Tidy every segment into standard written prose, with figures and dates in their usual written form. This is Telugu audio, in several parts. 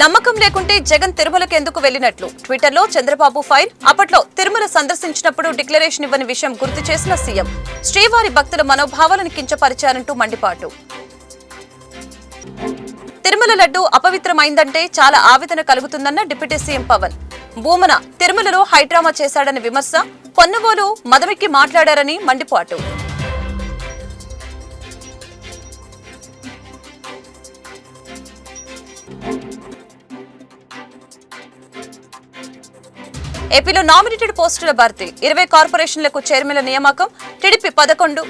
నమ్మకం లేకుంటే జగన్ తిరుమలకు ఎందుకు వెళ్లినట్లు ట్విట్టర్లో చంద్రబాబు ఫైర్. అప్పట్లో తిరుమల సందర్శించినప్పుడు డిక్లరేషన్ ఇవ్వని విషయం గుర్తు చేసిన సీఎం. శ్రీవారి భక్తుల మనోభావాలను కించపరిచారంటూ మండిపాటు. తిరుమల లడ్డు అపవిత్రమైందంటే చాలా ఆవేదన కలుగుతుందన్న డిప్యూటీ సీఎం పవన్. భూమన తిరుమలలో హైడ్రామా చేశాడని విమర్శ. పొన్నవోలు మదమిక్కి మాట్లాడారని మండిపాటు. ఏపీలో నామినేటెడ్ పోస్టుల భర్తీ. 20 కార్పొరేషన్లకు చైర్మన్ల నియామకం. టీడీపీ 11.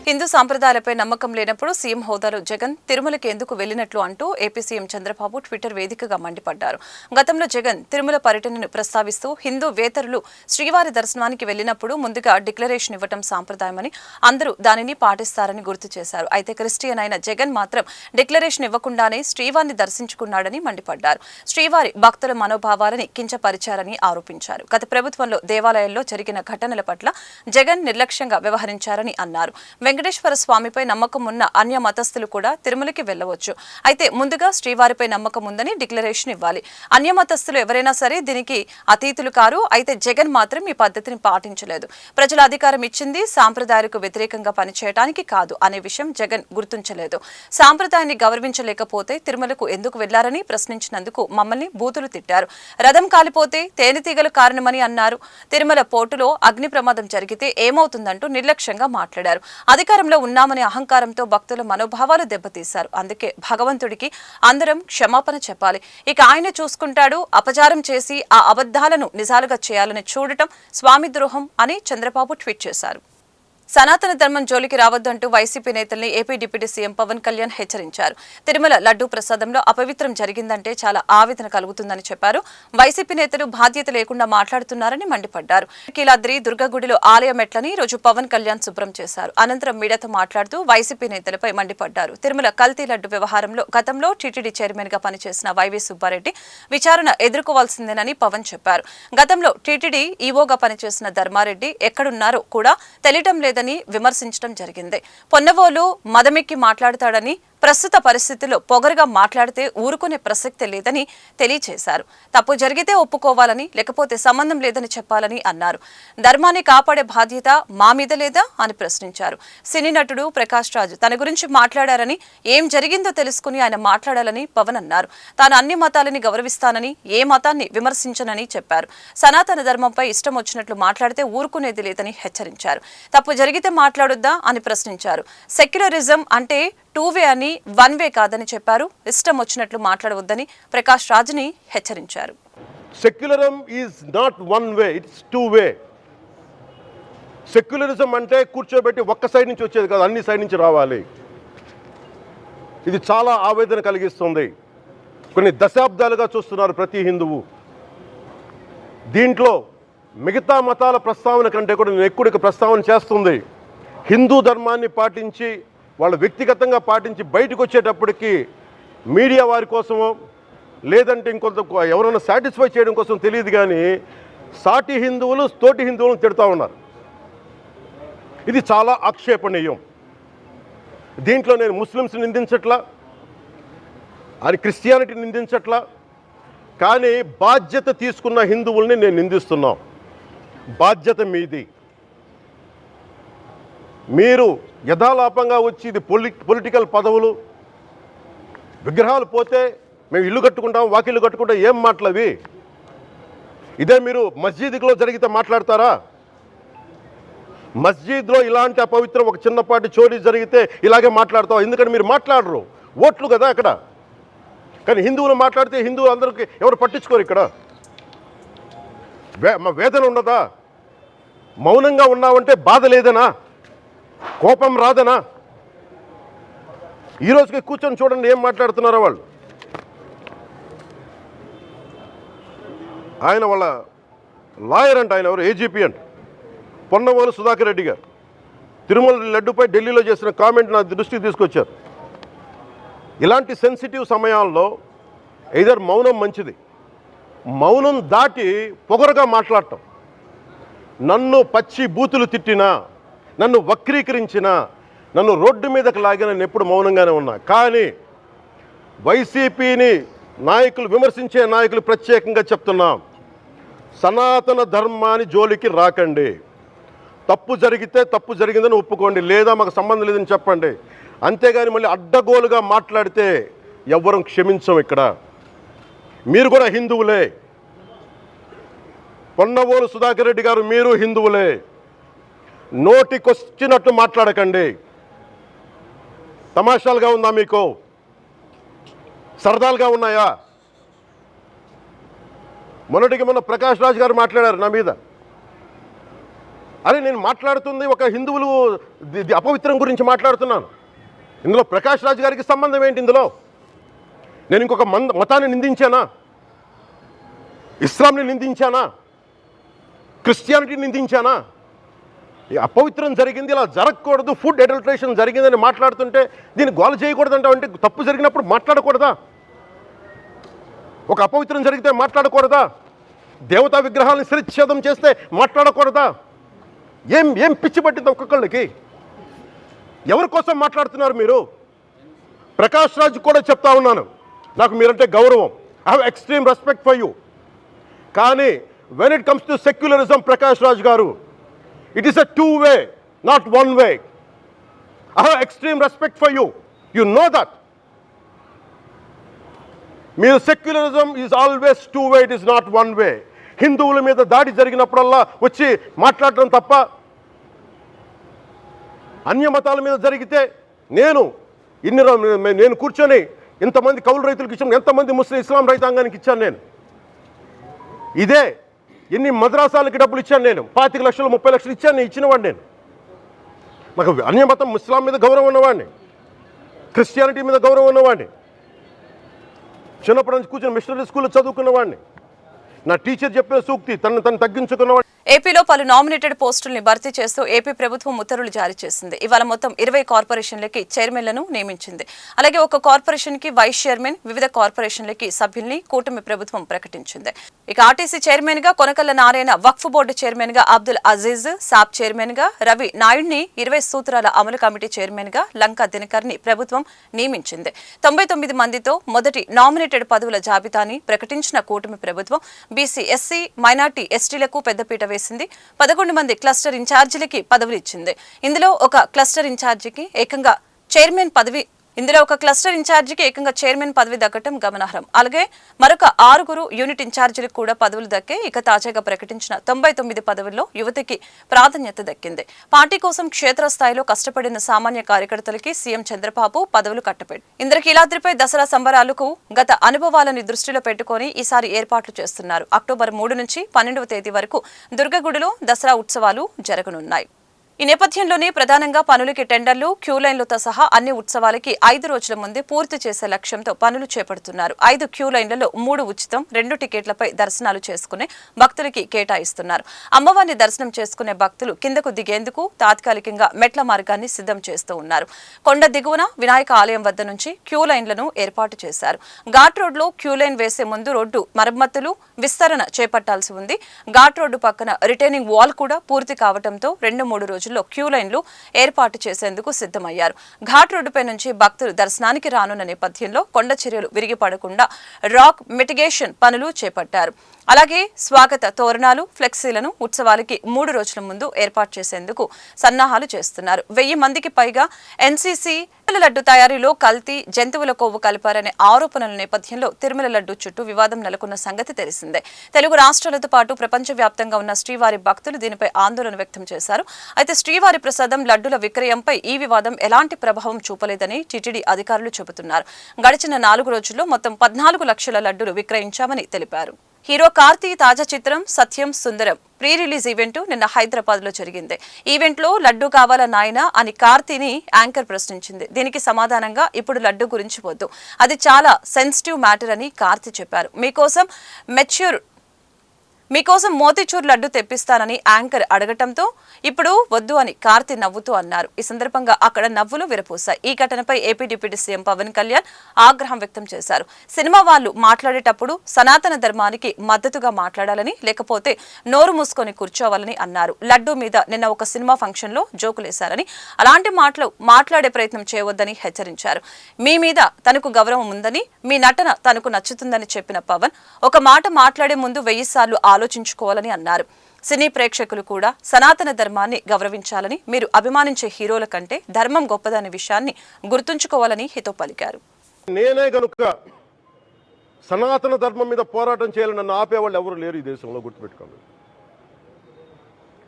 హిందూ సాంప్రదాయాలపై నమ్మకం లేనప్పుడు సీఎం హోదాలో జగన్ తిరుమలకి ఎందుకు వెళ్లినట్లు అంటూ ఏపీ సీఎం చంద్రబాబు ట్విట్టర్ వేదికగా మండిపడ్డారు. గతంలో జగన్ తిరుమల పర్యటనను ప్రస్తావిస్తూ హిందూ వేతరులు శ్రీవారి దర్శనానికి వెళ్లినప్పుడు ముందుగా డిక్లరేషన్ ఇవ్వటం సాంప్రదాయమని, అందరూ దానిని పాటిస్తారని గుర్తు చేశారు. అయితే క్రిస్టియన్ అయిన జగన్ మాత్రం డిక్లరేషన్ ఇవ్వకుండానే శ్రీవారిని దర్శించుకున్నాడని మండిపడ్డారు. శ్రీవారి భక్తుల మనోభావాలని కించపరిచారని ఆరోపించారు. గత ప్రభుత్వంలో దేవాలయాల్లో జరిగిన ఘటనల పట్ల జగన్ నిర్లక్ష్యంగా వ్యవహరించారని అన్నారు. వెంకటేశ్వర స్వామిపై నమ్మకం ఉన్న అన్య మతస్థులు కూడా తిరుమలకి వెళ్లవచ్చు. అయితే ముందుగా శ్రీవారిపై నమ్మకం ఉందని డిక్లరేషన్ ఇవ్వాలి. అన్య మతస్థులు ఎవరైనా సరే దీనికి అతీతులు కారు. అయితే జగన్ మాత్రం ఈ పద్ధతిని పాటించలేదు. ప్రజల అధికారం ఇచ్చింది సాంప్రదాయాలకు వ్యతిరేకంగా పనిచేయడానికి కాదు అనే విషయం జగన్ గుర్తించలేదు. సాంప్రదాయాన్ని గౌరవించలేకపోతే తిరుమలకు ఎందుకు వెళ్లారని ప్రశ్నించినందుకు మమ్మల్ని బూతులు తిట్టారు. రథం కాలిపోతే తేనెతీగలు కారణమని అన్నారు. తిరుమల పోర్టులో అగ్ని ప్రమాదం జరిగితే ఏమవుతుందంటూ నిర్లక్ష్యంగా మాట్లాడారు. అధికారంలో ఉన్నామనే అహంకారంతో భక్తుల మనోభావాలు దెబ్బతీశారు. అందుకే భగవంతుడికి అందరం క్షమాపణ చెప్పాలి. ఇక ఆయన చూసుకుంటాడు. అపచారం చేసి ఆ అబద్ధాలను నిజాలుగా చేయాలని చూడటం స్వామి ద్రోహం అని చంద్రబాబు ట్వీట్ చేశారు. సనాతన ధర్మం జోలికి రావద్దంటూ వైసీపీ నేతల్ని AP deputy CM Pawan Kalyan హెచ్చరించారు. తిరుమల లడ్డూ ప్రసాదంలో అపవిత్రం జరిగిందంటే చాలా ఆవేదన కలుగుతుందని చెప్పారు. వైసీపీ నేతలు బాధ్యత లేకుండా మాట్లాడుతున్నారని మండిపడ్డారు. కీలాద్రి దుర్గగుడిలో ఆలయ మెట్లని రోజు పవన్ కళ్యాణ్ శుభ్రం చేశారు. అనంతరం మీడియాతో మాట్లాడుతూ వైసీపీ నేతలపై మండిపడ్డారు. తిరుమల కల్తీ లడ్డు వ్యవహారంలో గతంలో టీటీడీ చైర్మన్ గా పనిచేసిన వైవీ సుబ్బారెడ్డి విచారణ ఎదుర్కోవాల్సిందేనని పవన్ చెప్పారు. గతంలో టీటీడీ ఈవోగా పనిచేసిన ధర్మారెడ్డి ఎక్కడున్నారో కూడా తెలియటం లేదని విమర్శించడం జరిగింది. పొన్నవోలు మదమిక్కి మాట్లాడతాడని, ప్రస్తుత పరిస్థితుల్లో పొగరుగా మాట్లాడితే ఊరుకునే ప్రసక్తే లేదని తెలియజేశారు. తప్పు జరిగితే ఒప్పుకోవాలని, లేకపోతే సంబంధం లేదని చెప్పాలని అన్నారు. ధర్మాన్ని కాపాడే బాధ్యత మా మీద లేదా అని ప్రశ్నించారు. సినీ నటుడు ప్రకాష్ రాజ్ తన గురించి మాట్లాడారని, ఏం జరిగిందో తెలుసుకుని ఆయన మాట్లాడాలని పవన్ అన్నారు. తాను అన్ని మతాలని గౌరవిస్తానని, ఏ మతాన్ని విమర్శించనని చెప్పారు. సనాతన ధర్మంపై ఇష్టం వచ్చినట్లు మాట్లాడితే ఊరుకునేది లేదని హెచ్చరించారు. తప్పు జరిగితే మాట్లాడొద్దా అని ప్రశ్నించారు. సెక్యులరిజం అంటే 2 వే అని 1 వే కాదని చెప్పారు. ఇష్టం వచ్చినట్లు మాట్లాడవద్దని ప్రకాష్ రాజ్ని హెచ్చరించారు. Secularism is not 1 way, it's 2 way. Secularism అంటే కూర్చోబెట్టి ఒక్క సైడ్ నుంచి వచ్చేది కాదు, అన్ని సైడ్ నుంచి రావాలి. ఇది చాలా ఆవేదన కలిగిస్తుంది. కొన్ని దశాబ్దాలుగా చూస్తున్నారు ప్రతి హిందువు. దీంట్లో మిగతా మతాల ప్రస్తావన కంటే కూడా నేను ఎక్కువ ప్రస్తావన చేస్తుంది. హిందూ ధర్మాన్ని పాటించి వాళ్ళు వ్యక్తిగతంగా పాటించి బయటకు వచ్చేటప్పటికి మీడియా వారి కోసమో లేదంటే ఇంకొంత ఎవరైనా సాటిస్ఫై చేయడం కోసం తెలియదు కానీ సాటి హిందువులు తోటి హిందువులను తిడుతూ ఉన్నారు. ఇది చాలా ఆక్షేపణీయం. దీంట్లో నేను ముస్లిమ్స్ నిందించట్లా, అది క్రిస్టియానిటీ నిందించట్లా, కానీ బాధ్యత తీసుకున్న హిందువుల్ని నేను నిందిస్తున్నాం. బాధ్యత మీది. మీరు యథాలాపంగా వచ్చి ఇది పొలిటికల్ పదవులు, విగ్రహాలు పోతే మేము ఇల్లు కట్టుకుంటాం, వాకిళ్ళు కట్టుకుంటాం, ఏం మాటలవి? ఇదే మీరు మస్జిద్లో జరిగితే మాట్లాడతారా? మస్జిద్లో ఇలాంటి అపవిత్రం ఒక చిన్నపాటి చోరీ జరిగితే ఇలాగే మాట్లాడతాం. ఎందుకంటే మీరు మాట్లాడరు, ఓట్లు కదా అక్కడ. కానీ హిందువులు మాట్లాడితే హిందువులు అందరికీ ఎవరు పట్టించుకోరు. ఇక్కడ మా వేదన ఉండదా? మౌనంగా ఉన్నామంటే బాధ లేదనా? కోపం రాదనా? ఈరోజుకి కూర్చొని చూడండి ఏం మాట్లాడుతున్నారో వాళ్ళు. ఆయన వాళ్ళ లాయర్ అంట, ఆయన ఎవరు ఏజీపీ అంట, పొన్నవోలు సుధాకర్ రెడ్డి గారు తిరుమల లడ్డుపై ఢిల్లీలో చేసిన కామెంట్ నా దృష్టికి తీసుకొచ్చారు. ఇలాంటి సెన్సిటివ్ సమయాల్లో ఎయిదర్ మౌనం మంచిది, మౌనం దాటి పొగరుగా మాట్లాడటం, నన్ను పచ్చి బూతులు తిట్టినా నన్ను వక్రీకరించిన, నన్ను రోడ్డు మీదకి లాగిన నేను ఎప్పుడు మౌనంగానే ఉన్నా. కానీ వైసీపీని నాయకులు, విమర్శించే నాయకులు ప్రత్యేకంగా చెప్తున్నాం, సనాతన ధర్మాన్ని జోలికి రాకండి. తప్పు జరిగితే తప్పు జరిగిందని ఒప్పుకోండి, లేదా మాకు సంబంధం లేదని చెప్పండి. అంతేగాని మళ్ళీ అడ్డగోలుగా మాట్లాడితే ఎవ్వరం క్షమించం. ఇక్కడ మీరు కూడా హిందువులే. పొన్నవోలు సుధాకర్ రెడ్డి గారు, మీరు హిందువులే. నోటికొచ్చినట్టు మాట్లాడకండి. తమాషాలుగా ఉందా మీకు? సరదాలుగా ఉన్నాయా? మొన్న ప్రకాష్ రాజ్ గారు మాట్లాడారు నా మీద. అరే, నేను మాట్లాడుతుంది ఒక హిందువులు అపవిత్రం గురించి మాట్లాడుతున్నాను. ఇందులో ప్రకాష్ రాజ్ గారికి సంబంధం ఏంటి? ఇందులో నేను ఇంకొక మతాన్ని నిందించానా? ఇస్లాంని నిందించానా? క్రిస్టియానిటీని నిందించానా? అపవిత్రం జరిగింది, ఇలా జరగకూడదు, ఫుడ్ అడల్ట్రేషన్ జరిగిందని మాట్లాడుతుంటే దీన్ని గోల చేయకూడదంటే, అంటే తప్పు జరిగినప్పుడు మాట్లాడకూడదా? ఒక అపవిత్రం జరిగితే మాట్లాడకూడదా? దేవతా విగ్రహాలను శిరచ్ఛేదం చేస్తే మాట్లాడకూడదా? ఏం పిచ్చి పట్టింది ఒక్కొక్కళ్ళకి? ఎవరి కోసం మాట్లాడుతున్నారు మీరు? ప్రకాష్ రాజ్ కూడా చెప్తా ఉన్నాను, నాకు మీరంటే గౌరవం. I have extreme respect for you. కానీ when it comes to secularism, Prakash Raj గారు, it is a two way, not one way. I have extreme respect for you. You know that. మీరు secularism is always two way, it is not one way. హిందువుల మీద దాడి జరిగినప్పుడల్లా వచ్చి మాట్లాడటం తప్ప, అన్య మతాల మీద జరిగితే నేను కూర్చొని ఇంతమంది కౌలు రైతులకు ఇచ్చాను, ఎంతమంది ముస్లిం ఇస్లాం రైతాంగానికి ఇచ్చాను నేను. ఇదే ఎన్ని మద్రాసాలకి డబ్బులు ఇచ్చాను నేను, 25 లక్షలు 30 లక్షలు ఇచ్చాను, నేను ఇచ్చినవాడిని. నేను నాకు అన్య మతం ఇస్లాం మీద గౌరవం ఉన్నవాడిని, క్రిస్టియానిటీ మీద గౌరవం ఉన్నవాడిని. చిన్నప్పటి నుంచి కూర్చొని మిషనరీ స్కూల్లో చదువుకున్నవాడిని. నా టీచర్ చెప్పిన సూక్తి, తను తగ్గించుకున్నవాడిని. ఏపీలో పలు నామినేటెడ్ పోస్టుల్ని భర్తీ చేస్తూ ఏపీ ప్రభుత్వం ఉత్తర్వులు జారీ చేసింది. ఇవాళ మొత్తం 20 కార్పొరేషన్లకి చైర్మన్లను నియమించింది. అలాగే ఒక కార్పొరేషన్కి వైస్ చైర్మన్, వివిధ కార్పొరేషన్లకి సభ్యుల్ని కూటమి ప్రభుత్వం ప్రకటించింది. ఇక ఆర్టీసీ చైర్మన్ గా కొనకల్ల నారాయణ, వక్ఫ్ బోర్డు చైర్మన్ గా అబ్దుల్ అజీజ్, సాబ్ చైర్మన్ గా రవి నాయుడిని, 20 సూత్రాల అమలు కమిటీ చైర్మన్ గా లంకా దినకర్ ని ప్రభుత్వం నియమించింది. 99 మందితో మొదటి నామినేటెడ్ పదవుల జాబితాని ప్రకటించిన కూటమి ప్రభుత్వం బీసీ, ఎస్సీ, మైనార్టీ, ఎస్టీలకు పెద్దపీట వేసింది. 11 మంది క్లస్టర్ ఇన్ఛార్జీలకి పదవులు ఇచ్చింది. ఇందులో ఒక క్లస్టర్ ఇన్ఛార్జికి ఏకంగా చైర్మన్ పదవి దక్కటం గమనార్హం. అలాగే మరొక 6 యూనిట్ ఇన్ఛార్జీలకు కూడా పదవులు దక్కే. ఇక తాజాగా ప్రకటించిన 99 పదవుల్లో యువతికి ప్రాధాన్యత దక్కింది. పార్టీ కోసం క్షేత్రస్థాయిలో కష్టపడిన సామాన్య కార్యకర్తలకి సీఎం చంద్రబాబు పదవులు కట్టబెట్టారు. ఇంద్రకీలాద్రిపై దసరా సంబరాలకు గత అనుభవాలను దృష్టిలో పెట్టుకుని ఈసారి ఏర్పాట్లు చేస్తున్నారు. అక్టోబర్ 3 నుంచి 12వ తేదీ వరకు దుర్గగుడిలో దసరా ఉత్సవాలు జరగనున్నాయి. ఈ నేపథ్యంలోనే ప్రధానంగా పనులకి టెండర్లు, క్యూ లైన్లతో సహా అన్ని ఉత్సవాలకి 5 రోజుల ముందే పూర్తి చేసే లక్ష్యంతో పనులు చేపడుతున్నారు. 5 క్యూ లైన్లలో 3 ఉచితం, 2 టికెట్లపై దర్శనాలు చేసుకునే భక్తులకి కేటాయిస్తున్నారు. అమ్మవారిని దర్శనం చేసుకునే భక్తులు కిందకు దిగేందుకు తాత్కాలికంగా మెట్ల మార్గాన్ని సిద్ధం చేస్తూ ఉన్నారు. కొండ దిగువన వినాయక ఆలయం వద్ద నుంచి క్యూ లైన్లను ఏర్పాటు చేశారు. ఘాట్ రోడ్లో క్యూ లైన్ వేసే ముందు రోడ్డు మరమ్మతులు, విస్తరణ చేపట్టాల్సి ఉంది. ఘాట్ రోడ్డు పక్కన రిటైనింగ్ వాల్ కూడా పూర్తి కావడంతో 2-3 రోజుల్లో క్యూ లైన్లు ఏర్పాటు చేసేందుకు సిద్ధమయ్యారు. ఘాట్ రోడ్డుపై నుంచి భక్తులు దర్శనానికి రానున్న నేపథ్యంలో కొండ చర్యలు విరిగిపడకుండా రాక్ మిటిగేషన్ పనులు చేపట్టారు. అలాగే స్వాగత తోరణాలు, ఫ్లెక్సీలను ఉత్సవాలకి 3 రోజుల ముందు ఏర్పాటు చేసేందుకు సన్నాహాలు చేస్తున్నారు. 1000 మందికి పైగా ఎన్సీసీ లడ్డు తయారీలో కల్తీ, జంతువుల కొవ్వు కలిపారనే ఆరోపణల నేపథ్యంలో తిరుమల లడ్డు చుట్టూ వివాదం నెలకొన్న సంగతి తెలిసిందే. తెలుగు రాష్ట్రాలతో పాటు ప్రపంచవ్యాప్తంగా ఉన్న శ్రీవారి భక్తులు దీనిపై ఆందోళన వ్యక్తం చేశారు. అయితే శ్రీవారి ప్రసాదం లడ్డుల విక్రయంపై ఈ వివాదం ఎలాంటి ప్రభావం చూపలేదని టీటీడీ అధికారులు చెబుతున్నారు. గడిచిన 4 రోజుల్లో మొత్తం 14 లక్షల లడ్డులు విక్రయించామని తెలిపారు. హీరో కార్తీ తాజా చిత్రం సత్యం సుందరం ప్రీ రిలీజ్ ఈవెంట్ నిన్న హైదరాబాద్ లో జరిగింది. ఈవెంట్ లో లడ్డు కావాలా నాయనా అని కార్తీని యాంకర్ ప్రశ్నించింది. దీనికి సమాధానంగా ఇప్పుడు లడ్డు గురించి వద్దు, అది చాలా సెన్సిటివ్ మ్యాటర్ అని కార్తీ చెప్పారు. మీకోసం మీకోసం మోతీచూర్ లడ్డు తెప్పిస్తానని యాంకర్ అడగటంతో ఇప్పుడు వద్దు అని కార్తీ నవ్వుతూ అన్నారు. ఈ సందర్భంగా అక్కడ నవ్వులు విరపూశాయి. ఈ ఘటనపై AP deputy CM Pawan Kalyan ఆగ్రహం వ్యక్తం చేశారు. సినిమా వాళ్ళు మాట్లాడేటప్పుడు సనాతన ధర్మానికి మద్దతుగా మాట్లాడాలని, లేకపోతే నోరు మూసుకొని కూర్చోవాలని అన్నారు. లడ్డు మీద నిన్న ఒక సినిమా ఫంక్షన్ లో జోకులేశారని, అలాంటి మాటలు మాట్లాడే ప్రయత్నం చేయవద్దని హెచ్చరించారు. మీ మీద తనకు గౌరవం ఉందని, మీ నటన తనకు నచ్చుతుందని చెప్పిన పవన్ ఒక మాట మాట్లాడే ముందు 1000 సార్లు ఆలోచించుకోవాలని అన్నారు. సినీ ప్రేక్షకులు కూడా సనాతన ధర్మాన్ని గౌరవించాలని, మీరు అభిమానించే హీరోల కంటే ధర్మం గొప్పదనే విషయాన్ని గుర్తుంచుకోవాలని హితో పలికారు. నేనే గనుక సనాతన ధర్మం మీద పోరాటం చేయాలని నన్ను ఆపేవాళ్ళు ఎవరు లేరు ఈ దేశంలో, గుర్తుపెట్టుకోండి.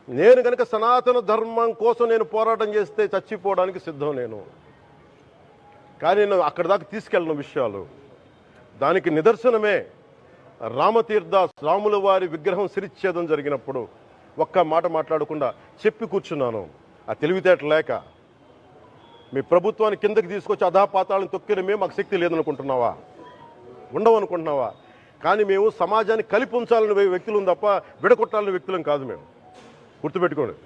నేను గనుక సనాతన ధర్మం కోసం నేను పోరాటం చేస్తే చచ్చిపోవడానికి సిద్ధం నేను. కానీ నేను అక్కడ దాకా తీసుకెళ్ళిన విషయాలు దానికి నిదర్శనమే రాముల వారి విగ్రహం శిరిచ్ఛేదం జరిగినప్పుడు ఒక్క మాట మాట్లాడకుండా చెప్పి కూర్చున్నాను. ఆ తెలివితేట లేక మీ ప్రభుత్వాన్ని కిందకి తీసుకొచ్చి అధాపాతాలను తొక్కిన మేము మాకు శక్తి లేదనుకుంటున్నావా, ఉండవనుకుంటున్నావా? కానీ మేము సమాజాన్ని కలిపి ఉంచాలని వ్యక్తులం తప్ప విడగొట్టాలని వ్యక్తులం కాదు. మేము గుర్తుపెట్టుకోండి.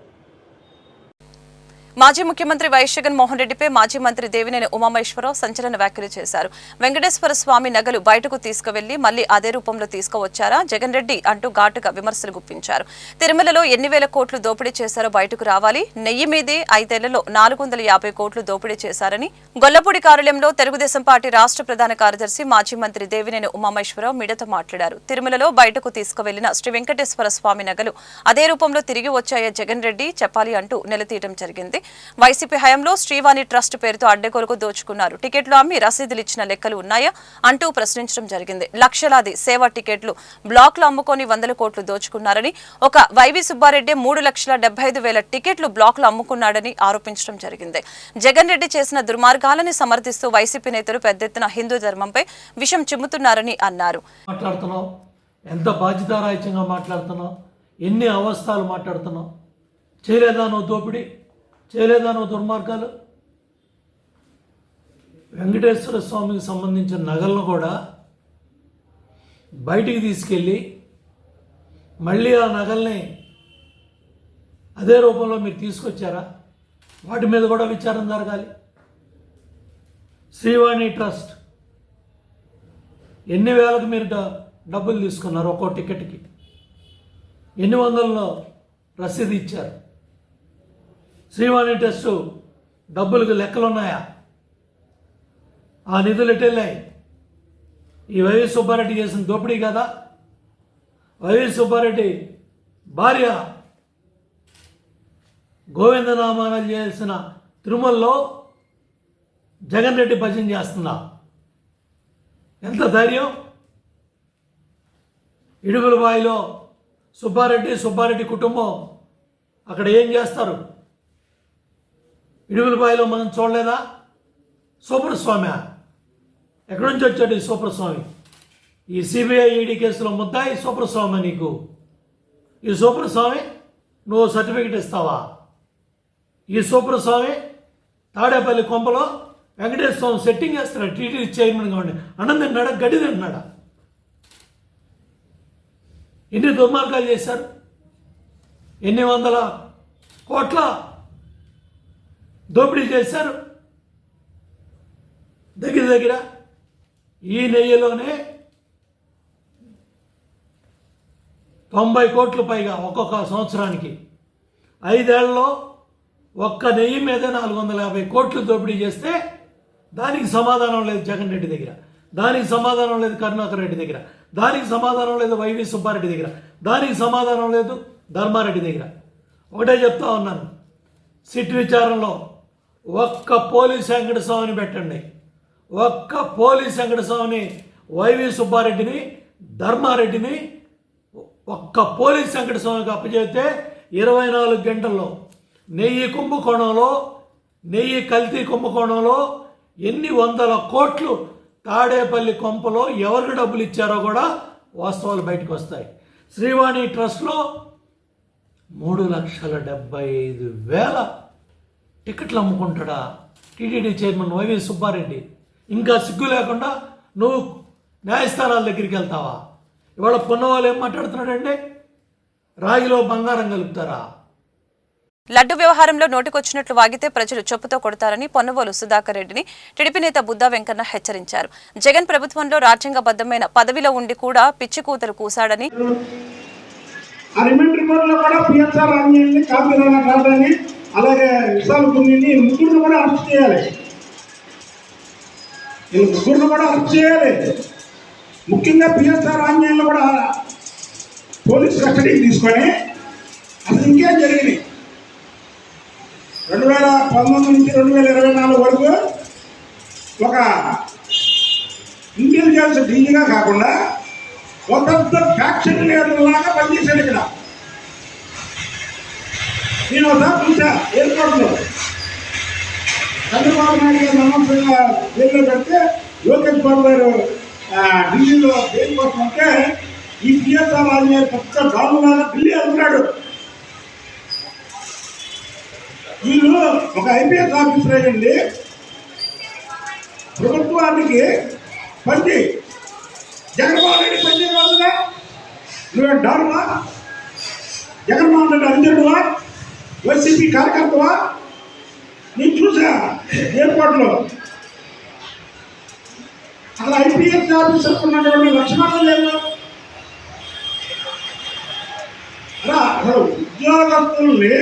మాజీ ముఖ్యమంత్రి వైఎస్ జగన్మోహన్ రెడ్డిపై మాజీ మంత్రి దేవినేని ఉమామహేశ్వరరావు సంచలన వ్యాఖ్యలు చేశారు. వెంకటేశ్వర స్వామి నగలు బయటకు తీసుకువెళ్లి మళ్లీ అదే రూపంలో తీసుకువచ్చారా జగన్ రెడ్డి అంటూ ఘాటుగా విమర్శలు గుప్పించారు. తిరుమలలో ఎన్ని వేల కోట్లు దోపిడీ చేశారో బయటకు రావాలి. నెయ్యి మీదే 5 ఏళ్లలో 450 కోట్లు దోపిడీ చేశారని గొల్లపూడి కార్యాలయంలో తెలుగుదేశం పార్టీ రాష్ట్ర ప్రధాన కార్యదర్శి మాజీ మంత్రి దేవినేని ఉమామహేశ్వరరావు మీడియాతో మాట్లాడారు. తిరుమలలో బయటకు తీసుకువెళ్లిన శ్రీ వెంకటేశ్వర స్వామి నగలు అదే రూపంలో తిరిగి వచ్చాయా జగన్ రెడ్డి చెప్పాలి అంటూ నిలదీయడం జరిగింది. వైసీపీ హయాంలో శ్రీవాణి ట్రస్ట్ పేరుతో అడ్డగోలుకు దోచుకున్నారు. టికెట్లు అమ్మి రసీదులు ఇచ్చిన లెక్కలు ఉన్నాయా అంటూ ప్రశ్నించడం జరిగింది. లక్షలాది సేవా టికెట్లు బ్లాక్లు అమ్ముకొని 100 కోట్లు దోచుకున్నారని, ఒక వైవి సుబ్బారెడ్డి 3,75,000 టికెట్లు బ్లాక్లు అమ్ముకున్నాడని ఆరోపించడం జరిగింది. జగన్ రెడ్డి చేసిన దుర్మార్గాలని సమర్థిస్తూ వైసీపీ నేతలు పెద్ద ఎత్తున హిందూ ధర్మంపై విషం చిమ్ముతున్నారని అన్నారు. ఎంత బాధ్యతారాహిత్యంగా మాట్లాడుతున్నావు, ఎన్ని అవస్థలు మాట్లాడుతున్నావు. చేయలేదా నువ్వు దోపిడీ, చేయలేదా నువ్వు దుర్మార్గాలు? వెంకటేశ్వర స్వామికి సంబంధించిన నగలను కూడా బయటికి తీసుకెళ్ళి మళ్ళీ ఆ నగల్ని అదే రూపంలో మీరు తీసుకొచ్చారా? వాటి మీద కూడా విచారణ జరగాలి. శ్రీవాణి ట్రస్ట్ ఎన్ని వేలకు మీరు డబ్బులు తీసుకున్నారు? ఒక్కో టికెట్కి ఎన్ని వందలలో రసీదు ఇచ్చారు? శ్రీవాణి ట్రస్ట్ డబ్బులకు లెక్కలు ఉన్నాయా? ఆ నిధులు ఎటు వెళ్ళాయి? ఈ వైవి సుబ్బారెడ్డి చేసిన దోపిడీ కదా. వైవి సుబ్బారెడ్డి భార్య గోవిందనామానాలు చేయాల్సిన తిరుమలలో జగన్ రెడ్డి భజన చేస్తుందా? ఎంత ధైర్యం! ఇడుగులబాయిలో సుబ్బారెడ్డి కుటుంబం అక్కడ ఏం చేస్తారు? ఇడుగులబాయిలో మనం చూడలేదా? సూపర్ స్వామి ఎక్కడి నుంచి వచ్చాడు ఈ సూపర్ స్వామి? ఈ సిబిఐ ఈడీ కేసులో ముద్దాయి సూపర్ స్వామి. నీకు ఈ సూపర్ స్వామి నువ్వు సర్టిఫికెట్ ఇస్తావా? ఈ సూపర్ స్వామి తాడేపల్లి కొంపలో వెంకటేశ్వర స్వామి సెట్టింగ్ చేస్తాడు. టీటీడీ చైర్మన్గా ఉండి అన్నం తిన్నాడా, గడ్డి తింటున్నాడా? ఎన్ని దుర్మార్గాలు చేశారు? ఎన్ని వందల కోట్ల దోపిడీ చేశారు. దగ్గర ఈ నెయ్యిలోనే 90 కోట్లు పైగా ఒక్కొక్క సంవత్సరానికి. 5 ఏళ్లలో ఒక్క నెయ్యి మీద 450 కోట్లు దోపిడీ చేస్తే దానికి సమాధానం లేదు జగన్ రెడ్డి దగ్గర, దానికి సమాధానం లేదు కరుణాకర్ రెడ్డి దగ్గర, దానికి సమాధానం లేదు వైవి సుబ్బారెడ్డి దగ్గర, దానికి సమాధానం లేదు ధర్మారెడ్డి దగ్గర. ఒకటే చెప్తా ఉన్నాను, సిట్ విచారణలో ఒక్క పోలీస్ వెంకటస్వామిని పెట్టండి, ఒక్క పోలీస్ వెంకటస్వామిని, వైవి సుబ్బారెడ్డిని, ధర్మారెడ్డిని ఒక్క పోలీస్ వెంకటస్వామికి అప్పచెప్తే 24 గంటల్లో నెయ్యి కుంభకోణంలో, నెయ్యి కల్తీ కుంభకోణంలో ఎన్ని వందల కోట్లు తాడేపల్లి కొంపలో ఎవరికి డబ్బులు ఇచ్చారో కూడా వాస్తవాలు బయటకు వస్తాయి. శ్రీవాణి ట్రస్ట్లో 3,75,000 టికెట్లు అమ్ముకుంటాడా టీటీడీ చైర్మన్ వైవి సుబ్బారెడ్డి? ఇంకా సిగ్గు లేకుండా నువ్వు న్యాయస్థానాల దగ్గరికి వెళ్తావా? ఇవాళ పున్నవాళ్ళు ఏం మాట్లాడుతున్నాడండి? రాగిలో బంగారం కలుపుతారా? లడ్డు వ్యవహారంలో నోటికొచ్చినట్లు వాగితే ప్రజలు చెప్పుతో కొడతారని పొన్నవోలు సుధాకర్ రెడ్డిని టీడీపీ నేత బుద్దా వెంకన్న హెచ్చరించారు. జగన్ ప్రభుత్వంలో రాజ్యాంగబద్ధమైన పదవిలో ఉండి కూడా పిచ్చి కూతలు కూశాడని, అలాగే విశాల్ గుండిని ముగ్గురు కూడా అరెస్ట్ చేయాలి. ముఖ్యంగా పిఎస్ఆర్ ఆంజనేయులు కూడా పోలీసు కస్టడీకి తీసుకొని అసలు ఇంకేం జరిగింది 2019 నుంచి 2024 వరకు ఒక ఇంటెలిజెన్స్ డీజీగా కాకుండా ఒక పెద్ద ఫ్యాక్షన్ లీడర్లాగా పనిచేశాడు ఇక్కడ. నేను ఒకసారి చూసా ఎయిర్పోర్ట్లో చంద్రబాబు నాయుడు గారు అనవసరంగా జైల్లో పెడితే లోకేష్ బాబు గారు ఢిల్లీలో జైలు కోసం అంటే ఈ పిఎస్ఆర్ ఆంజనేయులు పెద్ద దారుణంగా ఢిల్లీ వెళ్తున్నాడు. వీళ్ళు ఒక ఐపీఎస్ ఆఫీసర్ అయ్యండి ప్రభుత్వానికి పని జగన్మోహన్ రెడ్డి పనిచేయగలదుగా. నువ్వు డారువా? జగన్మోహన్ రెడ్డి అంజడువా? వైసీపీ కార్యకర్తవా? నేను చూసా ఎయిర్పోర్ట్లో అసలు ఐపీఎస్ ఆఫీసర్ ఉన్నటువంటి లక్షణాలు లేవు. అసలు ఉద్యోగస్తుల్ని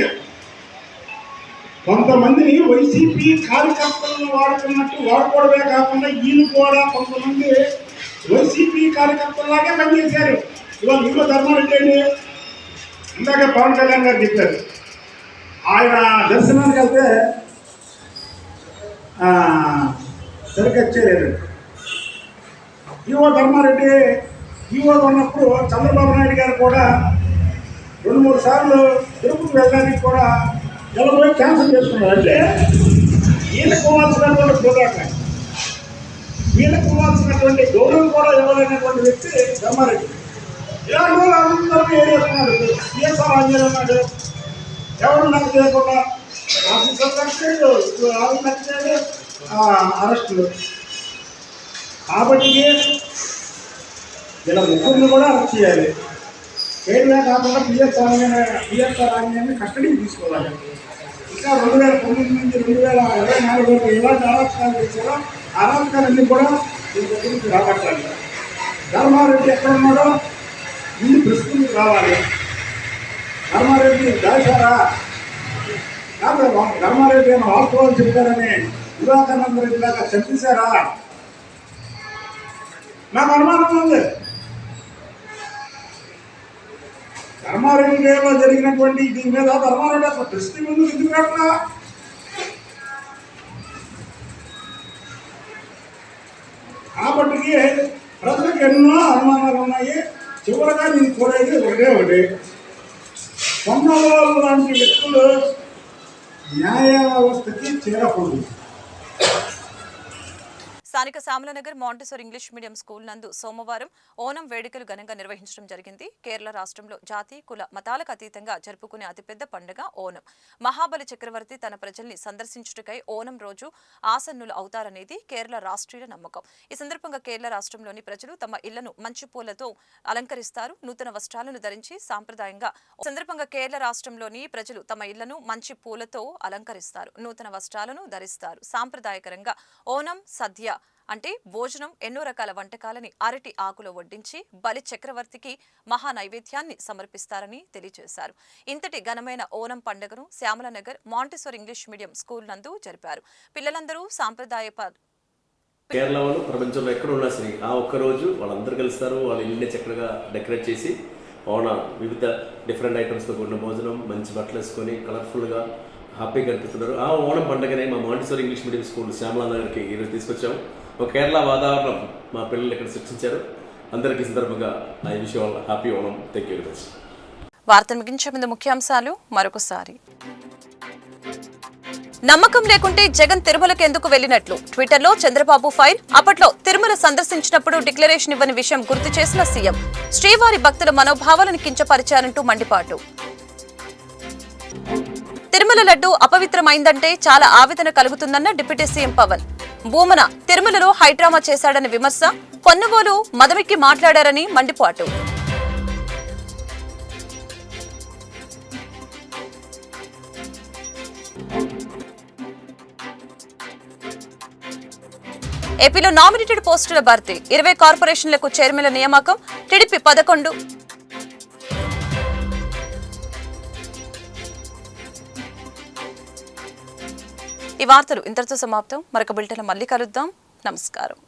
కొంతమందిని వైసీపీ కార్యకర్తలను వాడుకున్నట్టు వాడుకోవడమే కాకుండా వీళ్ళు కూడా కొంతమంది వైసీపీ కార్యకర్తలాగే పనిచేశారు. ఇవాళ ఇంకో ధర్మారెడ్డి అండి, ఇందాక పవన్ కళ్యాణ్ గారు చెప్పారు, ఆయన దర్శనానికి వెళ్తే సరిగ్గా చేయలేదు. ఈవో ధర్మారెడ్డి ఈవో ఉన్నప్పుడు చంద్రబాబు నాయుడు గారు కూడా 2-3 సార్లు తిరుపతి వెళ్ళడానికి కూడా వెళ్ళబోయి క్యాన్సిల్ చేసుకున్నారు. అంటే వీళ్ళకు ఇవ్వాల్సినటువంటి ప్రోగ్రాం, వీళ్ళకు ఇవ్వాల్సినటువంటి గౌరవం కూడా ఇవ్వలేనటువంటి వ్యక్తి ధర్మారెడ్డి. ఇలాంటి వాళ్ళు అందరూ ఏరేస్తున్నాడు. పిఎస్ఆర్ ఆంజనేయులు ఉన్నాడు, ఎవరు నాకు చేయకుండా ఆఫీసర్ నచ్చాడు అరెస్టులు. కాబట్టి ఇలా ముగ్గురిని కూడా అరెస్ట్ చేయాలి. ఏడుగా కాకుండా పిఎస్ఆర్ ఆంజనేయుని కస్టడీకి తీసుకోవాలి. ఇంకా 2009 నుంచి 2024 వరకు ఎలాంటి అరాచకాలు చేశారో అరాచకాలన్నీ కూడా దీని దగ్గరికి రాబట్టాలి. ధర్మారెడ్డి ఎక్కడ ఉన్నాడో ముందు ప్రశ్నలకు రావాలి. ధర్మారెడ్డి దాచారా? కాదు, ధర్మారెడ్డి ఏమో వాస్తవాలు చెప్పారని వివేకానంద రెడ్డి లాగా చంపేశారా? నాకు అనుమానం ఉంది. ధర్మారెడ్డి గారిలో జరిగినటువంటి దీని మీద ధర్మారెడ్డి అసలు ప్రశ్న ముందు ఎందుకు పెట్టరా? కాబట్టి ప్రజలకు ఎన్నో అనుమానాలు ఉన్నాయి. చివరగా నేను కోరేది ఒకటి, పొన్నవాళ్ళు లాంటి వ్యక్తులు న్యాయ వ్యవస్థకి చేరకూడదు. స్థానిక శ్యామలనగర్ మాంటిసోర్ ఇంగ్లీష్ మీడియం స్కూల్ నందు సోమవారం ఓనం వేడుకలు ఘనంగా నిర్వహించడం జరిగింది. కేరళ రాష్ట్రంలో జాతి కుల మతాలకు అతీతంగా జరుపుకునే అతిపెద్ద పండుగ ఓనం. మహాబలి చక్రవర్తి తన ప్రజల్ని సందర్శించుటకై ఓనం రోజు ఆసన్నులు అవుతారనేది కేరళ రాష్ట్రీయ నమ్మకం. ఈ సందర్భంగా కేరళ రాష్ట్రంలోని ప్రజలు తమ ఇళ్లను మంచి పూలతో అలంకరిస్తారు, నూతన వస్త్రాలను ధరించి సాంప్రదాయంగా. సందర్భంగా కేరళ రాష్ట్రంలోని ప్రజలు తమ ఇళ్లను మంచి పూలతో అలంకరిస్తారు, నూతన వస్త్రాలను ధరిస్తారు. సాంప్రదాయకరంగా ఓనం సద్య అంటే భోజనం, ఎన్నో రకాల వంటకాలని అరటి ఆకులో వడ్డించి బలి చక్రవర్తికి మహా నైవేద్యాన్ని సమర్పిస్తారని తెలియజేశారు. ఇంతటి ఘనమైన ఓనం పండుగను శ్యామలనగర్ మాంటిసోర్ ఇంగ్లీష్ మీడియం స్కూల్ నందు జరిపారు. పిల్లలందరూ సాంప్రదాయ కేరళ వాళ్ళు ప్రపంచంలో ఎక్కడ ఉన్నా సరే ఆ ఒక్కరోజు వాళ్ళందరూ కలుస్తారు. వాళ్ళ ఇల్లుని చక్కగా డెకరేట్ చేసి వివిధ డిఫరెంట్ ఐటమ్స్తో కూడిన భోజనం, మంచి బట్టలు వేసుకొని కలర్ఫుల్గా హ్యాపీగా అనిపిస్తున్నారు. ఆ ఓణం పండుగనే మా మాంటిసోర్ ఇంగ్లీష్ మీడియం స్కూల్ శ్యామలనగర్కి ఈరోజు తీసుకొచ్చాము. ఒక కేరళ వాతావరణం మా పిల్లలు ఇక్కడ సృష్టించారు. అందరికీ సందర్భంగా I wish all happy Onam. Thank you very much. వార్తలు ముగించే ముందు ముఖ్యాంశాలు మరొకసారి. నమ్మకం లేకుంటే జగన్ తిరుమలకు ఎందుకు వెళ్లినట్లు ట్విట్టర్లో చంద్రబాబు ఫైర్. అప్పట్లో తిరుమల సందర్శించినప్పుడు డిక్లరేషన్ ఇవ్వని విషయం గుర్తు చేసిన సీఎం. శ్రీవారి భక్తుల మనోభావాలను కించపరిచారంటూ మండిపాటు. తిరుమల లడ్డు అపవిత్రమైందంటే చాలా ఆవేదన కలుగుతుందన్న డిప్యూటీ సీఎం పవన్. భూమన తిరుమలలో హైడ్రామా చేశాడని విమర్శ. పొన్నవోలు మదమిక్కి మాట్లాడారని మండిపాటు. ఏపీలో నామినేటెడ్ పోస్టుల భర్తీ 20 కార్పొరేషన్లకు చైర్మన్ల నియామకం టీడీపీ 11. ఈ వార్తలు ఇంతటితో సమాప్తం. మరొక బులెటిన్లో మళ్ళీ కలుద్దాం. నమస్కారం.